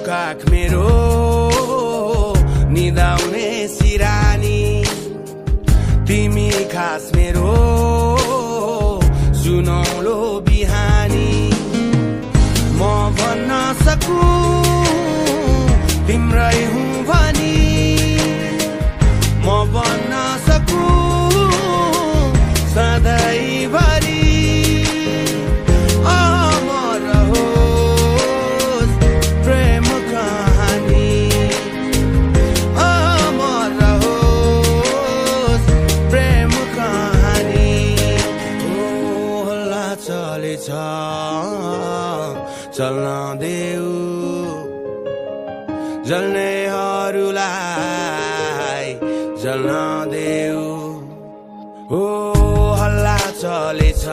काख मेरो निदाउने सिरानी तिमी खास मेरो सुनौलो बिहानी म भन्न सकु तिम्रै हुँ भनी म भन्न सकु सधैँभरि अमर रहोस् प्रेम कहानी अमर रहोस् प्रेम कहानी ओ हल्ला चलेछ चल्न देऊ जल्नेहरूलाई जल्न देऊ ओ हल्ला चलेछ